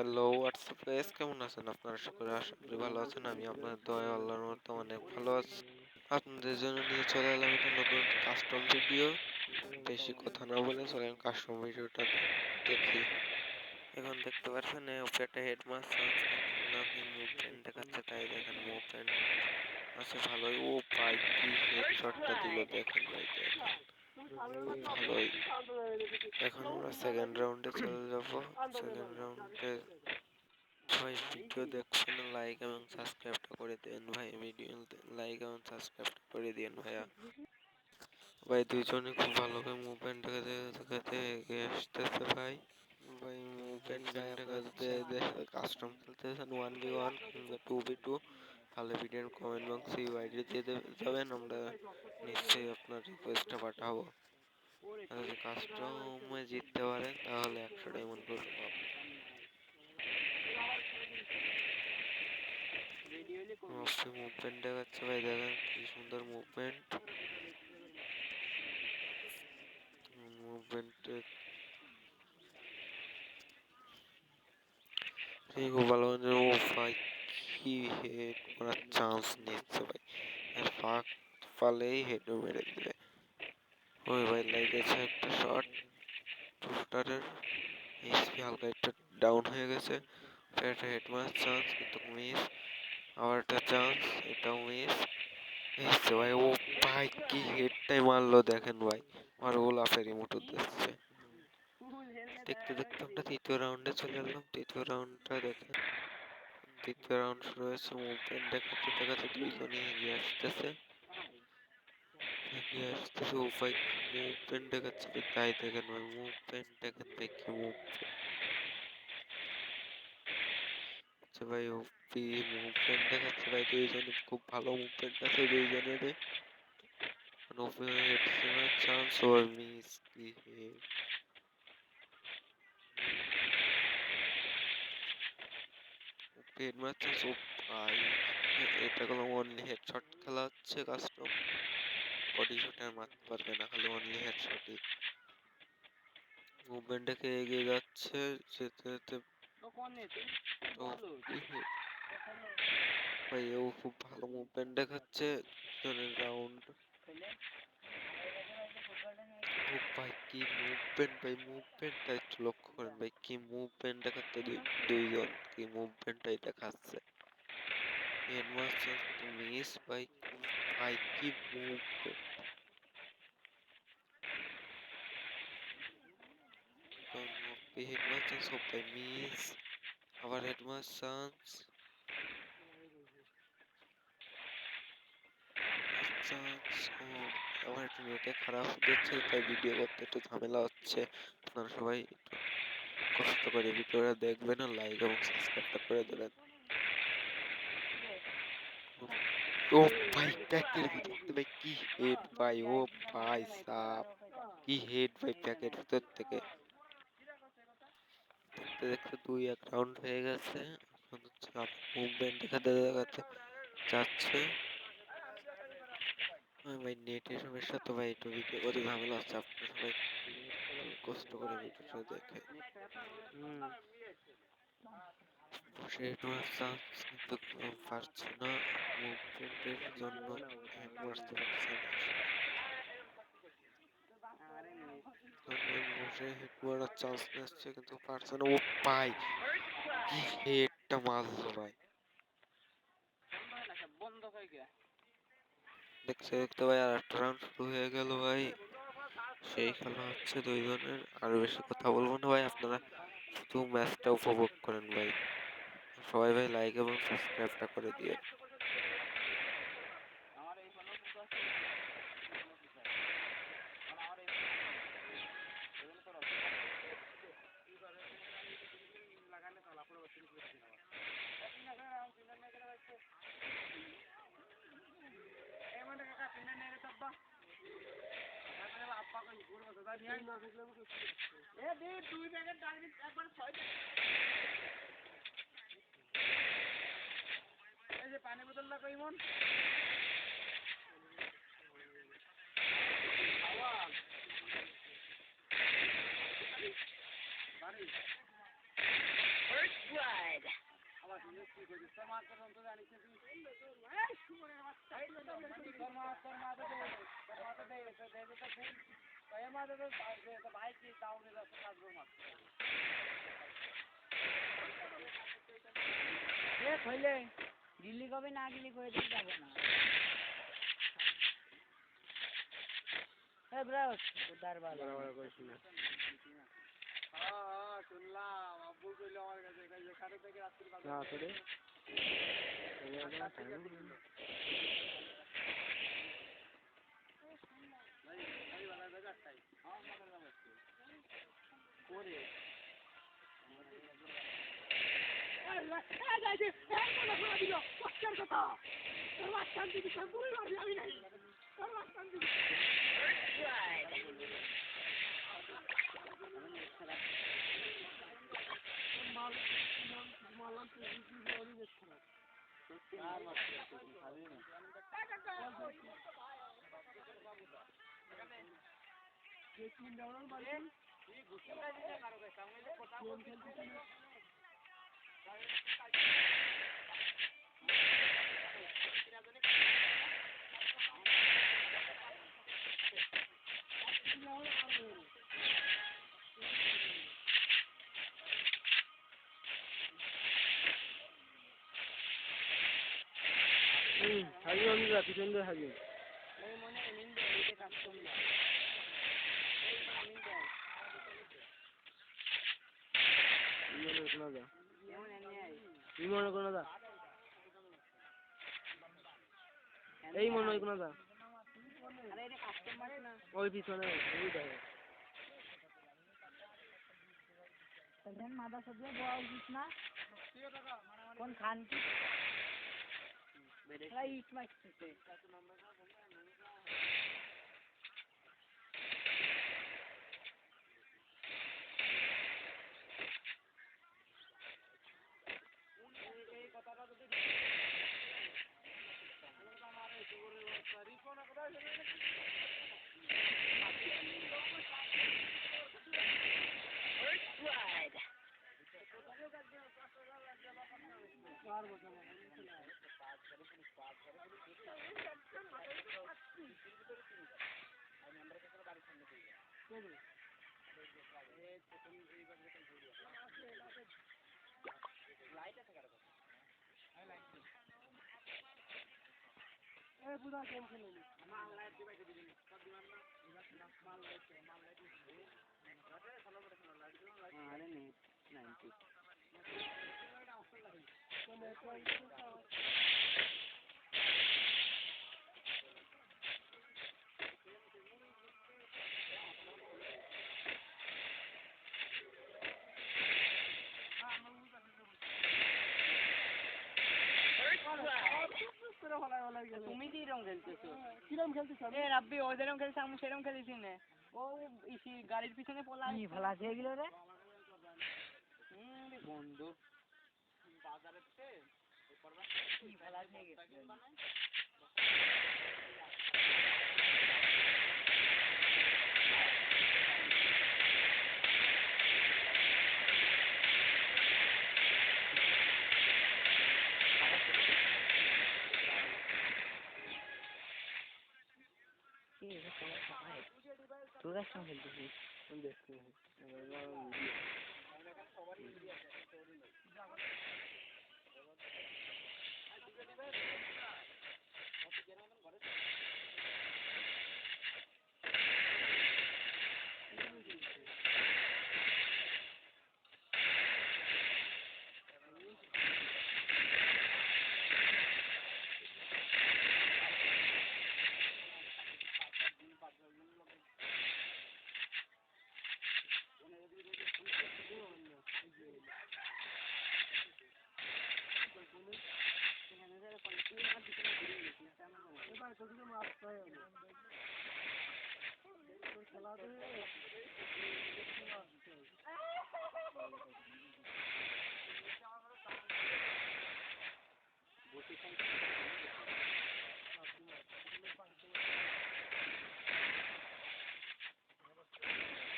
Hello WhatsApp guys, কেমন আছেন আপনারা? সকলে আশা করি ভালো আছেন। আমি আপনাদের দয়ায় আল্লাহর মতো অনেক ভালো আছি। আপনাদের জন্য নিয়ে চলে এলাম একটা নতুন কাস্টম ভিডিও। বেশি কথা না বলে চলেন কাস্টম ভিডিওটা দেখি। এখন দেখতে পাচ্ছেন উপরে একটা হেড মাছ আছে, কিন্তু নাকি মুভমেন্ট দেখাচ্ছে, তাই দেখেন মুভমেন্ট আছে ভালোই। ও ভাই কি হেডশটটা দিল দেখেন ভাই, দেখেন খুব ভালোই। এখন আমরা সেকেন্ড রাউন্ডে চলে যাব। সেকেন্ড রাউন্ডে ভাই ভিডিও দেখছেন, লাইক এবং সাবস্ক্রাইবটা করে দেন ভাই। ভিডিও লাইক এবং সাবস্ক্রাইবটা করে দিন ভাইয়া। ভাই দুইজনে খুব ভালো করে মুভমেন্ট দেখাতে এগিয়ে আসতেছে ভাই। ভাই মুভমেন্ট দেখাতে কাস্টম খেলতেছেন 1v1 কিংবা 2v2। ভালো ভিডিওর কমেন্ট বক্সে ইউআইডি দিয়ে যাবেন, আমরা নিশ্চয়ই আপনার রিকোয়েস্টটা পাঠাবো। আর যদি কাস্টমে জিততে পারেন তাহলে 100 ডায়মন্ড করে পাবেন। মুভমেন্ট দেখাচ্ছে ভাই, দেখেন কি সুন্দর মুভমেন্ট। খুব ভালো। ও ভাই কি হেড করার চান্স নিচ্ছে ভাই, আর ফাঁক ফালেই হেড মেরে দিবে। ওই ভাই লেগেছে একটা শট, শুটারের এইচপি হালকা একটু ডাউন হয়ে গেছে। একটা হেড মারার চান্স কিন্তু মিস, আবার একটা চান্স, এটাও মিস। এসছে ভাই, ও ভাই কি হেডটাই মারলো দেখেন ভাই, আর ওলাফের রিমোট দিচ্ছে। দেখতে দেখতে আমরা তৃতীয় রাউন্ডে চলে এলাম। তৃতীয় রাউন্ডটা দেখেন, তৃতীয় রাউন্ড শুরু হয়েছে। মুভমেন্ট দেখাতে দেখাতে দুইজনই এগিয়ে আসতেছে। ও ভাই মুভমেন্ট দেখাচ্ছে ভাই, তাই দেখেন ভাই মুভমেন্ট দেখেন ভাই, কি মুভমেন্ট আচ্ছা ভাই। ওপি মুভমেন্ট দেখাচ্ছে ভাই, দুইজনের খুব ভালো মুভমেন্ট আছে দুইজনেরই। চান্স ওর মিস, কি হেড। হেড মারছে ও ভাই, এটা কোনো অনলি হেডশট খেলা হচ্ছে কাস্টম, বডি শট আর মারতে পারবে না, খালি অনলি হেডশটই। মুভমেন্ট দেখে এগিয়ে যাচ্ছে, যেতে যেতে ভাই ও খুব ভালো মুভমেন্ট দেখাচ্ছে। রাউন্ড ও ভাই কি মুভমেন্ট ভাই, মুভমেন্টটা একটু লক্ষ্য করেন ভাই, কি মুভমেন্ট দেখাচ্ছে দুইজন, কি মুভমেন্টটাই দেখাচ্ছে। হেডমাস্টার কিন্তু মিস ভাই, ভাই কি মুভমেন্ট। হেডমাস্টার সব ভাই মিস, আবার হেডমাস্টার আমার একটু নেটে খারাপ দিচ্ছে, তাই ভিডিও করতে একটু ঝামেলা হচ্ছে। আপনারা সবাই একটু কষ্ট করে ভিডিওটা দেখবেন, আর লাইক এবং সাবস্ক্রাইবটা করে দেবেন। ও ভাই প্যাকের ভিতর ভাই কি হেড ভাই, ও ভাই সাপ কি হেড ভাই প্যাকের ভিতর থেকে। দেখতে দেখতে 2-1 রাউন্ড হয়ে গেছে। এখন হচ্ছে মুভমেন্ট দেখাতে দেখাতে যাচ্ছে ভাই। নেটের সমস্যা তো ভাই, একটু ভিডিও করতে ঝামেলা হচ্ছে। আপনারা সবাই কষ্ট করে ভিডিওটা দেখে বসে চান্স কিন্তু পারছে না, মুভমেন্টের জন্য হেড মারতে পারছে না। বসে হেড মারার চান্স নিচ্ছে কিন্তু পারছে না। ও ভাই কি হেডটা মারলো ভাই। দেখতে দেখতে ভাই আর একটা রাউন্ড শুরু হয়ে গেল ভাই। সেই খেলা হচ্ছে দুইজনের, আর বেশি কথা বলবো না ভাই, আপনারা শুধু ম্যাচটা উপভোগ করেন ভাই। সবাই ভাই লাইক এবং সাবস্ক্রাইবটা করে দিয়ে। পানি বোতলটা কই মন দিল্লি কবে না গেলি করে দিয়ে যাবো না শুনলাম আব্বু কইলো আমার কাছে যেখানে থেকে রাত্রি এই মনে হয় কোনো দা ওই পিছনে ওই দেখো মাথা সবজি দেওয়া উচিত না কোন খান কি ইট মারতেছে তুমি কিরম খেলতেছো কিরম খেলতেছো এ রাব্বি ও যেরকম খেলছে আমি সেরকম খেলেছি না ও ইসি গাড়ির পিছনে পলা কি ফেলা খেয়ে গেল রে বন্ধু বাজারের কি ফেলা খেয়ে গেছে তোরা সঙ্গে খেলতেছিস দেখতে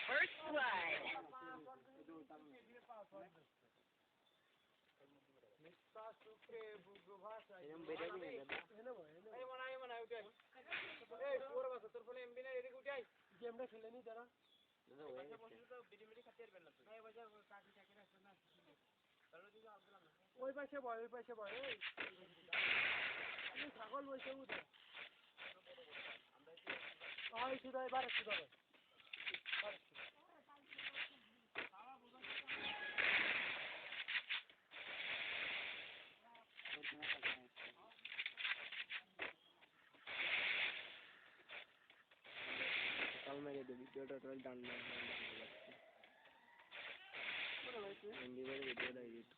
First blood. এরকম বেড়ে দিন দাদা ওই পাশে বয় আমি ছাগল বসে উঠে হয় শুধু এবার শুধু কাল মেরে দে ভিডিওটা তোর ডান হিন্দি বলে ভিডিওটা এডিট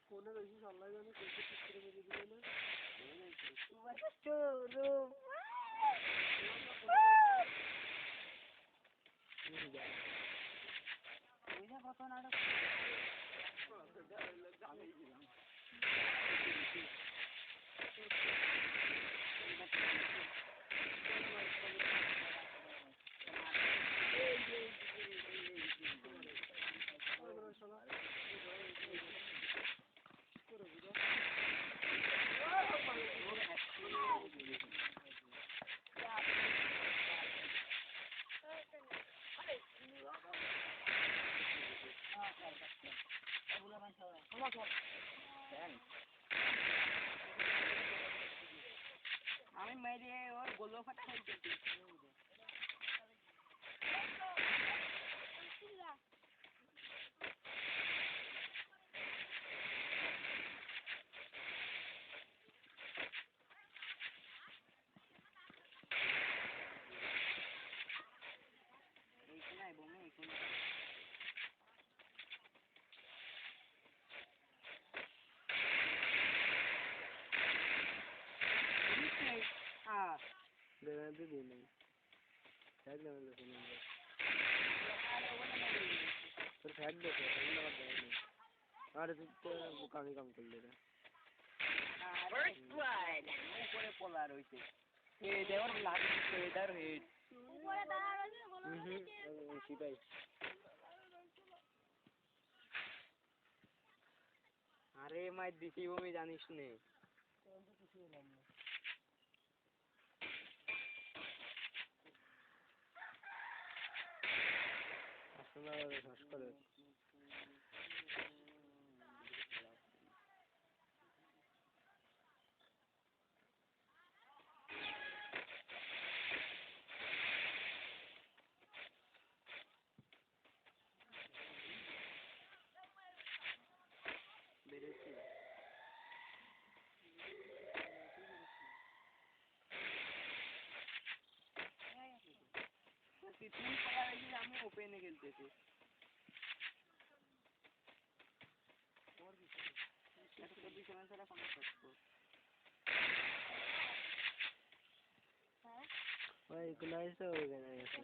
ফোনে বেশি সাল্লাই জানি কইতে ঠিক করে মেরে দিলে না কত নাটক আমি মেরে ওর গোলো ফাটা হয়ে দেবে দিন ফ্যাট দেবে তোর ফ্যাট দেখে আরে তুই তো কামি কাম করলি রে উপরে পোলা রয়েছে দেওয়ার লাগে এটার হেড সেটাই আরে মাই দিছি আমি জানিস নে আসলে শ্বাস করে বেড়েছে তুই পোলা রয়েছিস আমি ওপেনে খেলতেছি ভাই ইকুলাইজ তো হয়ে গেছে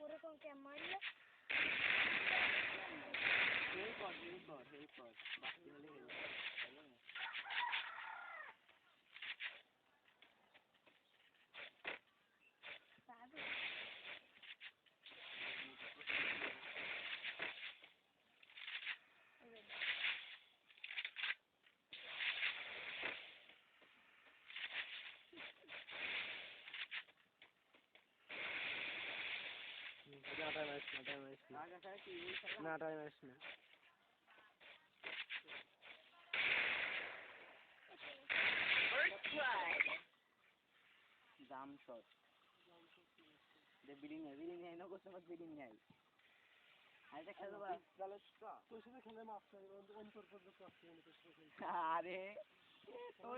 ওরকম কে মারলে হেল্প কর বাকি হলে না টাইম আসছে না জাম শট দে বিডিং है नो कुछ मत बिडिंग है আরে খেলবা তোর সাথে খেলে মাপ চাই অন্তর পর্যন্ত আসছে আরে তো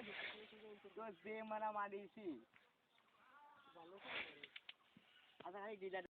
দে মারা মারিছি ভালো করে আচ্ছা খালি